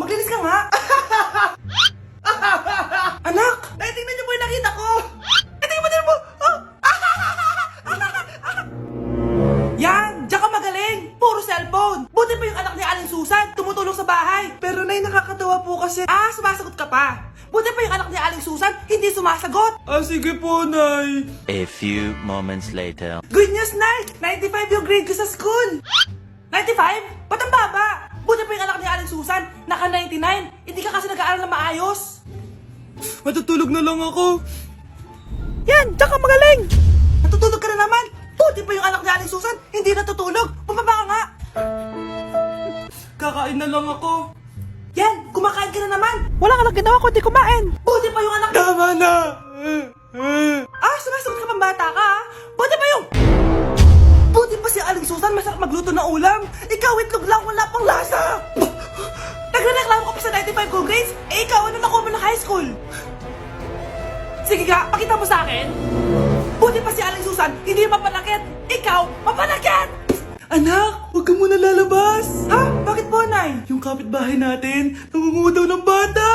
Maglinis ka nga. Anak, naitingnan niyo po yung nakita ko. Tingnan mo din mo. Yan, diyan ka magaling. Puro cellphone. Buti pa yung anak ni Aling Susan, tumutulong sa bahay. Pero nay, nakakatawa po kasi. Sumasagot ka pa. Buti pa yung anak ni Aling Susan, hindi sumasagot. Sige po, nay. A few moments later. Good news, nay. 95 yung grade ko sa school. 95? Ba't ang baba? Buti pa yung anak ni Aling Susan, naka 99. Hindi ka kasi nag-aaral na maayos. Matutulog na lang ako. Yan, diyan ka magaling. Natutulog ka na naman. Buti pa yung anak ni Aling Susan, hindi natutulog. Pumaba ka nga. Kakain na lang ako. Yan, kumakain ka na naman. Wala ka lang ginawa kundi kumain. Buti pa yung anak... Tama na. Sumasagot ka pang bata ka, ha? Buti pa yung... Buti pa si Aling Susan, masarap magluto ng ulam. Ikaw, itlog lang, wala pang lasa. Nagrereklamo ka pa sa 95 good grades? Ikaw, ano nakuha mo ng high school? Sige ka, pakita mo sa akin. Buti pa si Aling Susan, hindi mapanakit. Ikaw, mapanakit! Anak, huwag ka muna lalabas. Bakit po, Nay? Yung kapitbahay natin, nangunguha daw ng bata.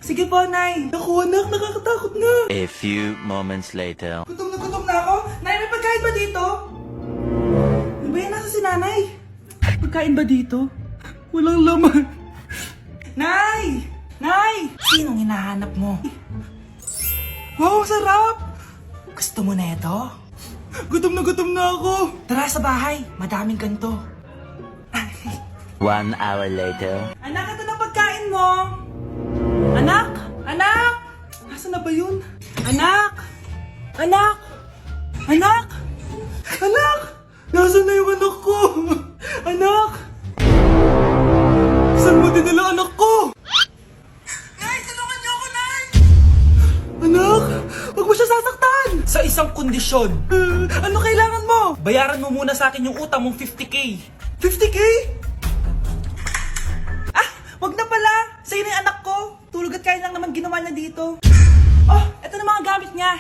Sige po, Nay. Naku, anak, nakakatakot na. A few moments later. Gutom na ako. Nay, may pagkain ba dito? Ano ba yan? Nasa si Nanay? Pagkain ba dito? Walang laman. Nay! Nay! Sinong hinahanap mo? Wow, sarap! Gusto mo na ito? Gutom na ako. Tara sa bahay, madaming ganito. 1 hour later. Anak, ito na pagkain mo. Anak! Anak! Nasaan na ba yun? Anak! Anak! Anak! Anak! Nasaan na yung anak ko? Anak! Saan mo dinala anak ko? Nay, tulungan niyo ako, Nay! Anak! Huwag mo siya sasaktan! Sa isang kondisyon. Ano kailangan mo? Bayaran mo muna sa akin yung utang mong 50k. 50k? Wag na pala. Sa'yo na yung anak ko. Tulog at kain lang naman ginawa niya dito. Eto na mga gamit niya.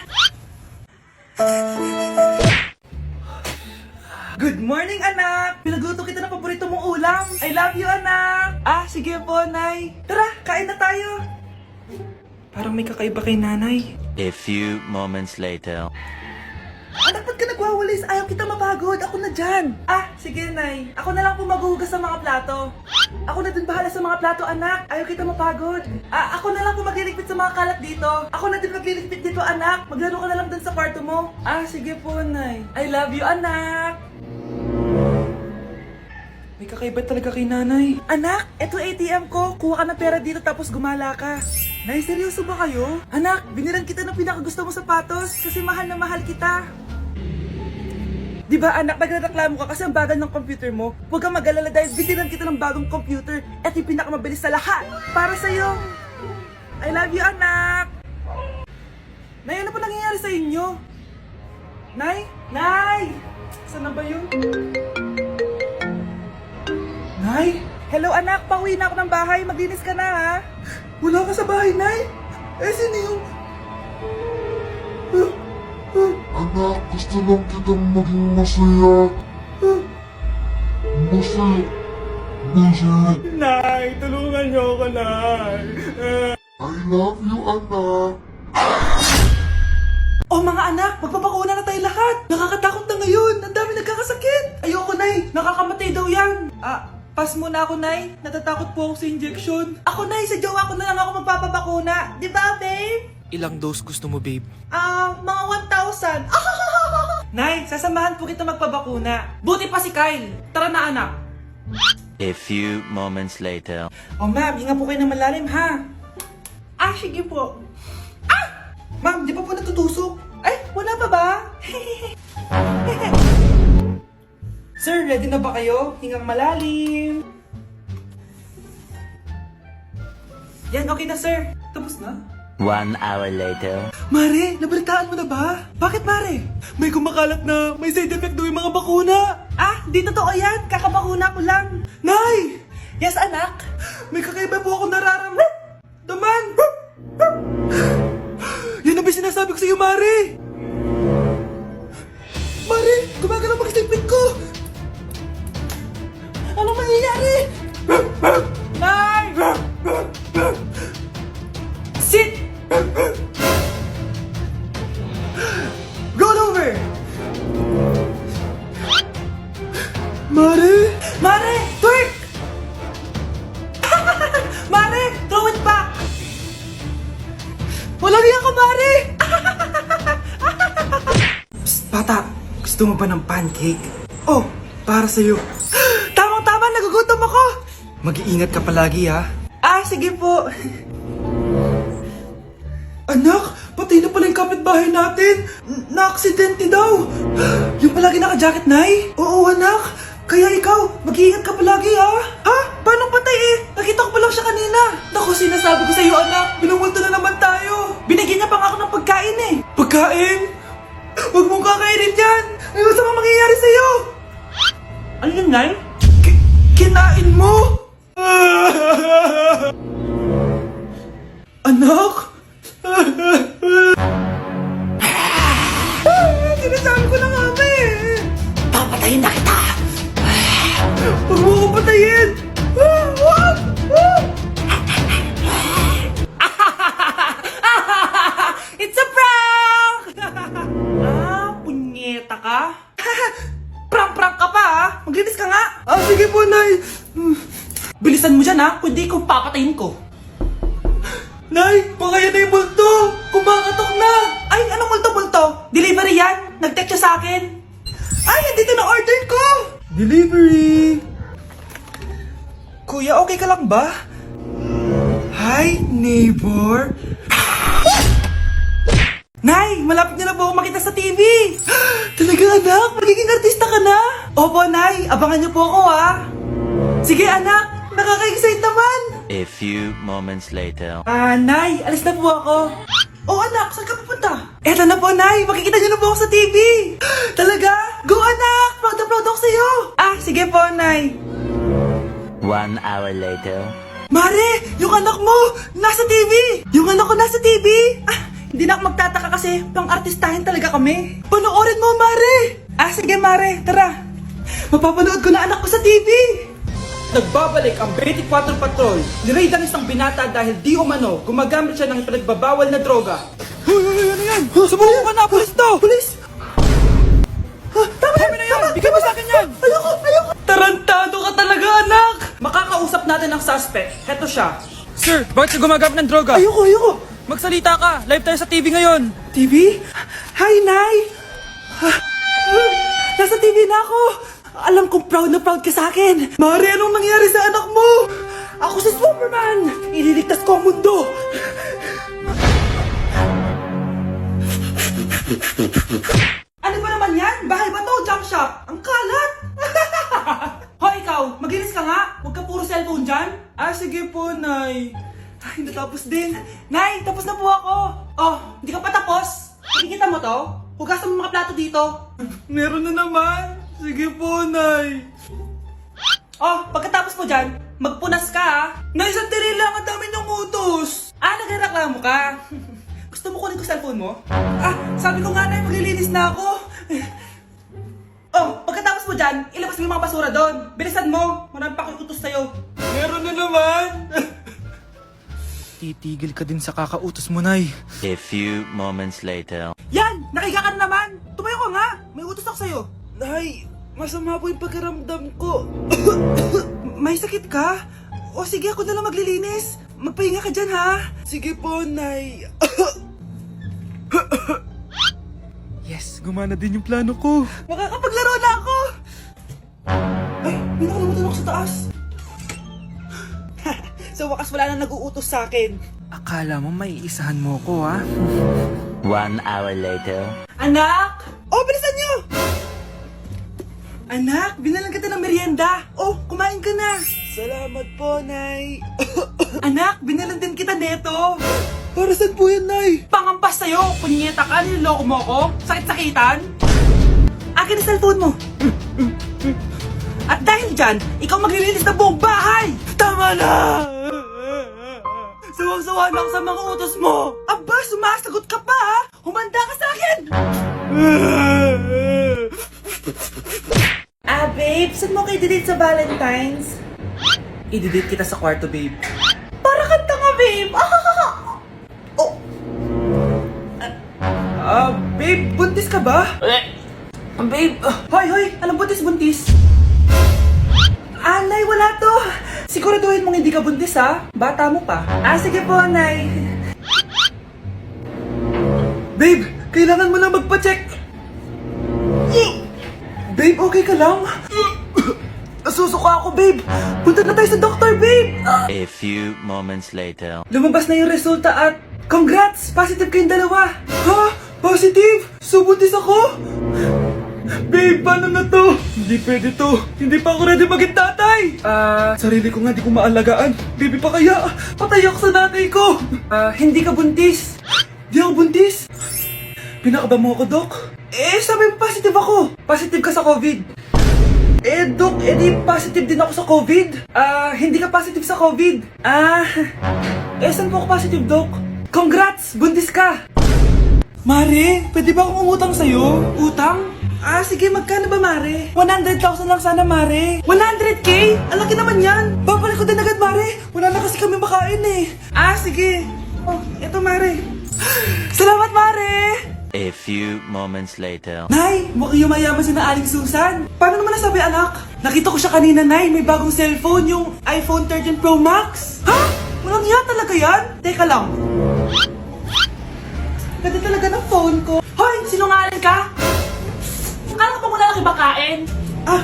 Good morning, anak! Pinagluto kita ng paborito mong ulam. I love you, anak! Sige po, Nay. Tara, kain na tayo. Parang may kakaiba kay nanay. A few moments later. Anak, ba't ka nagwawalis? Ayaw kita mapagod. Ako na dyan. Sige, Nay. Ako na lang po maghuhugas sa mga plato. Ako na din bahala sa mga plato, anak. Ayaw kita mapagod. Ako na lang po magliligpit sa mga kalat dito. Ako na din magliligpit dito, anak. Maglaro ka na lang dun sa kwarto mo. Sige po, Nay. I love you, anak. May kakaiba talaga kay nanay. Anak, eto ATM ko. Kuha ka ng pera dito tapos gumala ka. Nay, seryoso ba kayo? Anak, binilan kita ng pinakagusto mong sapatos kasi mahal na mahal kita. Di ba, anak, nagreklamo ka kasi ang bagal ng computer mo? Huwag kang mag-alala dahil binilan kita ng bagong computer at yung pinakamabilis sa lahat. Para sa'yo. I love you, anak. Nay, ano pa nangyayari sa inyo? Nay? Nay! Saan na ba yun? Nay? Hello, anak. Pauwi na ako ng bahay. Maglinis ka na, ha? Wala ka sa bahay, Nay? Sino yung... Anak, gusto lang kitang maging masaya. Masaya. Nay, tulungan niyo ako, Nay. I love you, anak. Mga anak, magpapakuna na tayo lahat. Nakakatakot na ngayon. Ang dami nagkakasakit. Ayoko, Nay. Nakakamatay daw yan. Pas muna ako, Nay. Natatakot po ako sa injection. Ako, Nay, sa jowa ko na lang ako magpapabakuna. Di ba, babe? Ilang dose gusto mo, babe? Mga 1,000. Nay, sasamahan po kita magpabakuna. Buti pa si Kyle. Tara na, anak. A few moments later. Ma'am, hinga po kayo ng malalim, ha? Sige po. Ma'am, di pa po natutusok? Wala pa ba? Sir, ready na ba kayo? Hingang malalim. Yan, okay na, sir. Tapos na? 1 hour later. Mare, nabalitaan mo na ba? Bakit, Mare? May kumakalat na may side effect daw yung mga bakuna. Di totoo yan. Kakabakuna ko lang. Nay! Yes, anak? May kakaiba po ako nararamdaman. Yan ang ba sinasabi ko sa'yo, Mare? Mare, gumagalaw mag-sleeping ko. Ano mangyayari? Nay! Gusto mo ba ng pancake? Oh, para sa'yo. Tamang-tama, nagugutom ako! Mag-iingat ka palagi, ha? Ah, sige po. Anak, patay na pala yung kapitbahay natin. Na-aksidente daw. Yung palagi naka-jacket, Nay? Oo, anak. Kaya ikaw, mag-iingat ka palagi, ha? Ha? Paano patay eh? Nakita ko pa lang siya kanina. Naku, sinasabi ko sa'yo, anak. Binumulto na naman tayo. Binigyan niya pa nga ako ng pagkain eh. Pagkain? Huwag mong kakainin yan. May masama mangyayari sa'yo. Ano yun, Nay? Kinain mo? Anak? Sinasabi ko na nga ba eh. Papatayin na kita. Huwag mo ko patayin. Huwag! It's a prank! Punyeta ka? Prank-prank ka pa ha? Maglinis ka nga. Sige po, Nay. Bilisan mo dyan ha, kundi kung papatayin ko. Nay, pakaya na yung multo! Kumakatok na! Ay, anong multo-multo? Delivery yan? Nag-text siya sa akin. Ay, nandito na order ko! Delivery! Kuya, okay ka lang ba? Hi, neighbor! Nay, malapit na po ako makita sa TV! Talaga anak, magiging artista ka na? Opo, Nay, abangan niyo po ako ha! Sige anak, nakaka-excite naman! A few moments later. Nay, alis na po ako. Oh, anak, saan ka pupunta? Eto na po, Nay. Makikita niyo na po ako sa TV. Talaga? Go, anak! Proud na proud ako sa'yo. Sige po, Nay. 1 hour later. Mare, yung anak mo, nasa TV. Yung anak ko nasa TV. Hindi na ako magtataka kasi pang-artistahin talaga kami. Panoorin mo, Mare. Sige, Mare. Tara. Mapapanood ko na anak ko sa TV. Nagbabalik ang 24 Patrol. Niraid ang isang binata dahil di umano gumagamit siya ng pinagbabawal na droga. Hoy, ano yan? Sumuko ka na, pulis to! Pulis! Tama na yan! Bigay mo sa akin yan! Ayoko! Tarantado ka talaga, anak! Makakausap natin ang suspect. Heto siya. Sir, bakit ka gumagamit ng droga? Ayoko! Magsalita ka! Live tayo sa TV ngayon! TV? Hi, Nay! Nasa TV na ako! Alam kong proud na proud ka sa akin! Mare, anong nangyari sa anak mo? Ako si Superman! Ililigtas ko ang mundo! Ano ba naman yan? Bahay ba to? Junk shop? Ang kalat! Hoy, ikaw! Maglinis ka nga! Huwag ka puro cellphone dyan! Sige po, Nay. Ay, natapos din. Nay, tapos na po ako. Oh, hindi ka pa tapos? Nakikita mo to? Hugasan mo mga plato dito. Meron na naman. Sige po, Nay. Oh, pagkatapos mo dyan, magpunas ka ha. Nay, sandali lang. Ang dami ng utos. Nagreklamo ka. Gusto mo kunin ko cellphone mo? Sabi ko nga, Nay, maglilinis na ako. Oh, pagkatapos mo dyan, ilabas mo yung mga basura doon. Bilisan mo. Marami pa akong utos sa'yo. Meron na naman. Titigil ka din sa kakautos mo, Nay. A few moments later. Yan! Nakiga ka na naman! Tumayo ka nga! May utos ako sa'yo! Nay, masama po yung pagkaramdam ko. May sakit ka? O sige, ako na lang maglilinis. Magpahinga ka dyan, ha? Sige po, Nay. Yes, gumana din yung plano ko. Makakapaglaro na ako! Ay, may nakalimutan ako sa taas. Sa wakas wala na nag-uutos sa akin. Akala mo may isahan mo ko, ha? 1 hour later. Anak! Oh, bilisan niyo! Anak, binalan kita ng merienda. Oh, kumain ka na. Salamat po, Nay. Anak, binalan din kita neto. Para saan po yan, Nay? Pangampas sa'yo. Punyeta ka, niloloko mo ko. Sakit-sakitan. Akin ang cellphone mo. At dahil dyan, ikaw maglilinis ng buong bahay. Tama na! Sawang-sawa na ako sa mga utos mo. Aba, sumasagot ka pa ha? Humanda ka sa akin! Babe, saan mo kayo delete sa Valentine's? I-delete kita sa kwarto, babe. Para kanta nga, babe! Oh! Babe, buntis ka ba? Babe, hoy, anong buntis? Nay, wala to. Siguraduhin mong hindi ka buntis, ha? Bata mo pa. Sige po, Nay. Babe, kailangan mo na magpa-check. Babe, okay ka lang? Nasusuka ako, babe. Punta na tayo sa doktor, babe. A few moments later. Lumabas na yung resulta at congrats! Positive kayong dalawa. Ha? Positive? So, buntis ako? Babe, paano na to? Hindi pwede to. Hindi pa ako ready maging tatay. Sarili ko nga di ko maalagaan. Baby pa kaya? Patay ako sa nanay ko. Hindi ka buntis. Di ako buntis. Pinakaba mo ako, Dok. Sabi mo positive ako. Positive ka sa COVID. Dok, di positive din ako sa COVID. Hindi ka positive sa COVID. Saan po ako positive, Dok? Congrats! Buntis ka! Mare, pwede ba akong umutang sa'yo? Utang? Sige, magkano ba, Mare? 100,000 lang sana, Mare. 100K? Ang laki naman yan. Babalik ko din agad, Mare. Wala na kasi kami makain eh. Sige. Oh, eto, Mare. Salamat, Mare! A few moments later. Nay, mukhang yumayaman si na Aling Susan. Paano naman nasabi, anak? Nakita ko siya kanina, Nay. May bagong cellphone, yung iPhone 13 Pro Max. Ha? Walang hiya talaga yan? Teka lang. Ganda talaga ng phone ko. Hoy, sinungaling ka? Akala ko ba wala nang ibakain?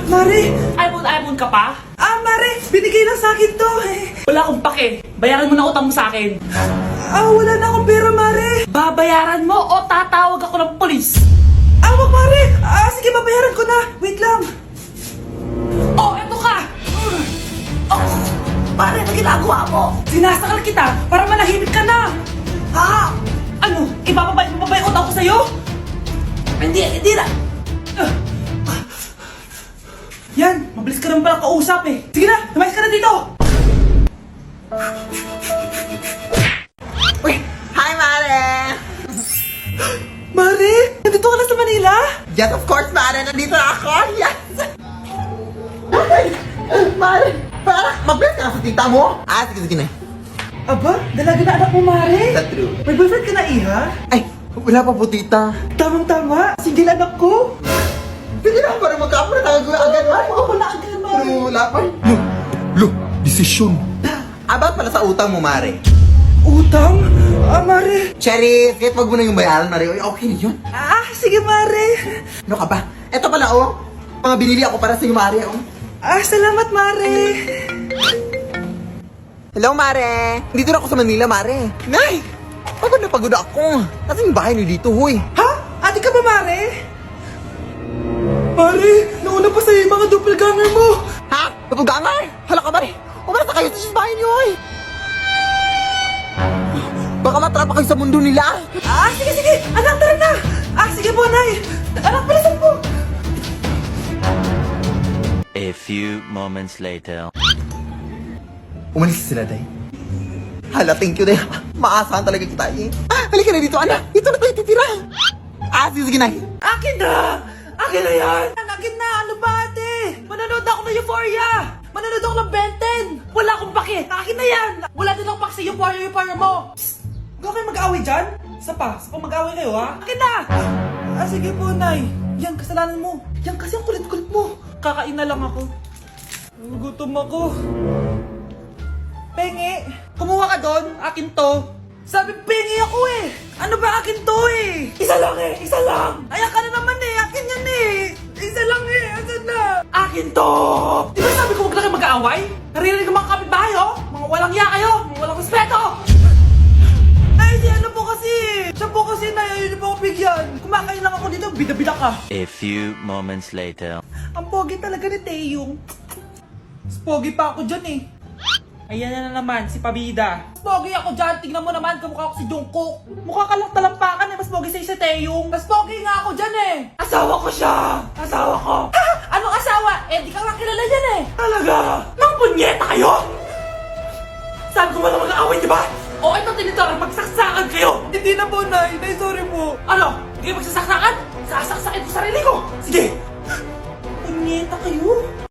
Mare. iPhone ka pa? Mare, binigay lang sa akin to. Wala akong pake. Bayaran mo na utang mo sa akin. Wala na akong pera, Mare. Babayaran mo o tatawag ako ng polis? Wag, Mare. Sige, babayaran ko na. Wait lang. Eto ka. Mare, ano ginagawa mo? Sinasakal kita para manahimik ka na. Ano? Ibababay utang ko sa'yo? Hindi na. Yan, mabilis ka naman pala kausap eh. Sige na, lumayas ka na dito. Uy! Hi, Mare! Mare, nandito ka na sa Manila? Yes, of course, Mare! Nandito na ako! Yes! Mare! Para mabilis ka na sa tita mo! Sige na. Aba, dalaga na anak mo, Mare. That's true. May boyfriend ka na, Iha? Ay! Wala pa po, tita. Tamang-tama, single anak ko. Sige na, para magkapura tayo agad, Mare. Oo, wala agad, Mare. Pero wala pa. Desisyon. About pala sa utang mo, Mare. Utang? Mare. Cherry, kahit wag mo na yung bayaran, Mare. Uy, okay na yun. Sige, Mare. Ano ka ba? Eto pala, mga binili ako para sa iyo, Mare, Salamat, Mare. Hello, Mare! Dito na ako sa Manila, Mare. Nay! Pagod na pagod ako. Kasi yung bahay niyo dito, huy. Ha? Ate ka ba, Mare? Mare, nauna pa sa'yo yung mga doppelganger mo. Ha? Napugangar? Hala ka, Mare! Umalas na kayo sa bahay niyo, huy. Baka matrapa kayo sa mundo nila. Sige. Anak, tara na. Sige po, Nay. Anak, palisan po. A few moments later. Umalis sila, Day. Hala, thank you, Day. Maasahan talaga kita, eh. Halika na dito, anak. Dito na tayo titira. Sige, Nay. Akin na! Akin na yan! Akin na! Ano ba, ate? Manonood ako ng Euphoria! Manonood ako ng Ben 10! Wala akong pake! Akin na yan! Wala din akong pake sa Euphoria mo! Psst! Huwag kayo mag-away dyan? Isa pa mag-away kayo, ha? Akin na! Sige po, Nay. Yan, kasalanan mo. Yan kasi ang kulit-kulit mo. Kakain na lang ako. Gutom ako. Pengi! Kumuha ka doon! Akin to! Sabi, pengi ako eh! Ano ba akin to eh? Isa lang! Ayan ka na naman eh! Akin yan eh! Isa lang eh! Asan na? Akin to! Di ba sabi ko huwag lang kayo mag-aaway? Naririnig ang mga kapitbahay oh! Mga walang iya kayo! Mga walang respeto! Si ano po kasi? Siya po kasi na yun po ako bigyan. Kumakain lang ako dito, bida-bida ka. A few moments later. Ang pogi talaga ni Taeyong. Mas pogi pa ako dyan eh. Ayan na naman, si Pabida. Mas pogi ako dyan, tignan mo naman, kamukha ko si Jungkook. Mukha ka lang talampakan eh, mas pogi sa'yo si Taeyong. Mas pogi nga ako dyan eh. Asawa ko siya! Asawa ko! Ha? Anong asawa? Di ka lang kilala dyan eh. Talaga? Nang punyeta kayo? Sabi ko wala mag-aaway, di ba? Ito tinitara, magsaksakan kayo! Hindi na po, Nay. Nay, sorry po. Ano? Hindi kayo magsasaksakan? Sasaksakin ko sarili ko! Sige! Punyeta kayo?